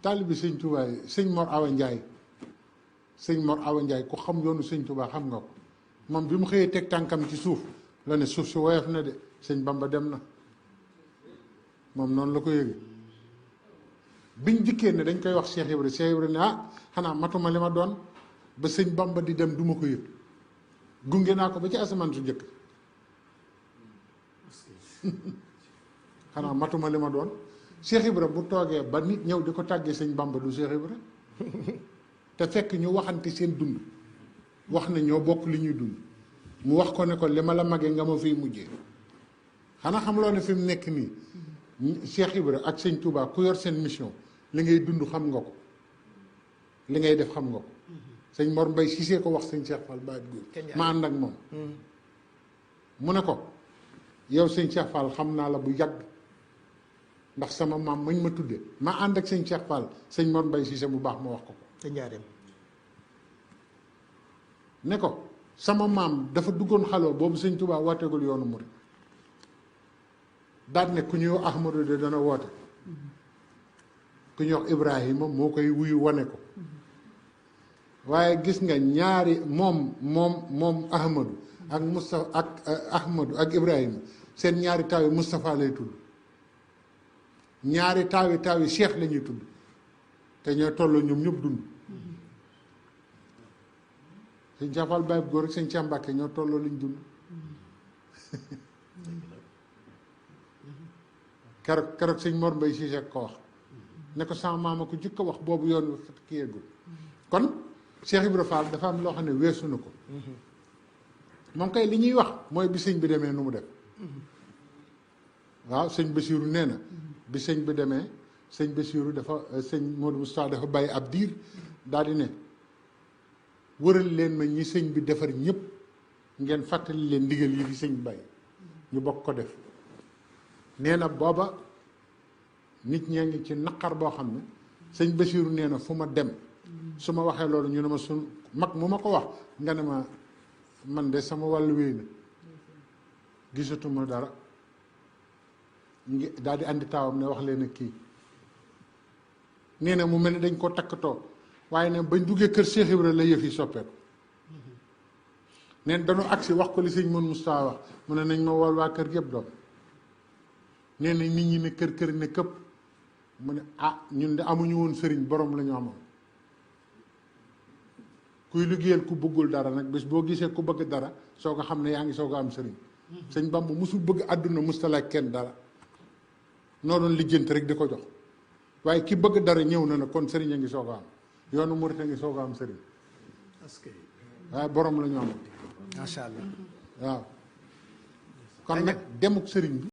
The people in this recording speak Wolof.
taalibi sëñ Touba yi sëñ Mor Awa Ndiaye ku xam yoonu sëñ Touba xam nga ko moom bi mu xëyee teg tànkam ci suuf la ne suuf si woyof na de sëñ Bamba dem na moom noonu la ko yëge biñ dikkee ne dañ koy wax Cheikh Ibra ne xanaa matuma li ma doon ba sëñ Bamba di dem duma ko yëg gunge naa ko ba ci asamaan su njëkk xanaa matuma li ma doon Cheikh Ibra bu toogee ba nit ñëw di ko tàggee sëñ Bamba du Cheikh Ibra te fekk ñu waxante seen dund wax ne ñoo bokk li ñuy dund mu wax ko ne ko li ma la magee nga ma fiy mujjee xanaa xam loo ne fi mu nekk nii Cheikh Ibra ak sëñ Touba ku yor seen mission li ngay dund xam nga ko li ngay def xam nga ko sëñ Mor Mbay Cissé ko wax sëñ Cheikh Fall Baye Góor ma ànd ak moom mu ne ko yow sëñ Cheikh Fall xam naa la bu yàgg ndax sama maam mañ ma tudde ma ànd ak sëñ Cheikh Fall sëñ Mor Mbay Cissé bu baax ma wax ko te njaareem ne ko sama maam dafa duggoon xaloo boobu sëñ Touba wooteegul yoonu murid daal ne ku ñuy wax Ahmadou de dana woote ku ñuy wax Ibrahima moo koy wuyu wane ko waaye gis nga ñaari moom Ahmadou ak Moustapha ak Ahmadou ak Ibrahima seen ñaari taaw yi Moustapha lay tudd ñaari taaw yi Cheikh la ñuy tudd te ñooy tolloo ñoom ñëpp dund sëñ Cheikh Fall Baye Góor ak sëñ Cheikh Mbacke ñoo tolloo liñ dund keroog sëñ Mor Mbay Cissé ko wax ne ko sama maama ko jëkk a wax boobu yoon ki yeggul kon Cheikh Ibra Fall dafa am loo xam ne weesu na ko moom kay li ñuy wax mooy bi sëñ bi demee nu mu def waaw sëñ Bassirou nee na bi sëñ bi demee sëñ Bassirou dafa sëñ Modou Moustapha dafa bàyyi ab diir daal di ne wëral leen ma ñi sëñ bi defar ñëpp ngeen fàttali leen ndigal yi fi sëñ bi bàyyi ñu bokk ko def nee na booba nit ñee ngi ci naqar boo xam ne sëñ Bassirou nee na fu ma dem su ma waxee loolu ñu ne ma sun mag mu ma ko wax nga ne ma man de sama wàllu wéy na gisatuma dara ngi daal di andi taawam ne wax leen ak kii nee na mu mel ni dañ ko takkatoo waaye ne bañ duggee kër Cheikh Ibra la yëf yi soppeeku neen dañu agsi wax ko li sëñ Mën Moustapha wax mu ne nañ ma wol waa kër yëpp doom nee na nit ñi ne kër ne këpp mu ne ñun de amuñu woon sëriñ borom la ñu amoon kuy liggéeyal ku bëggul dara nag bés boo gisee ku bëgg dara soo ko xam ne yaa ngi soo ko am sëriñ sëñ Bamba musul bëgg àdduna mustalaak kenn dara noo doon lijjanti rek di ko jox waaye ki bëgg dara ñëw na kon sëriñ a ngi soo ko am yoonu murit a ngi soo ko am sëriñ waaye borom la ñu amoon macha allah waaw kon nag demuk sëriñ bi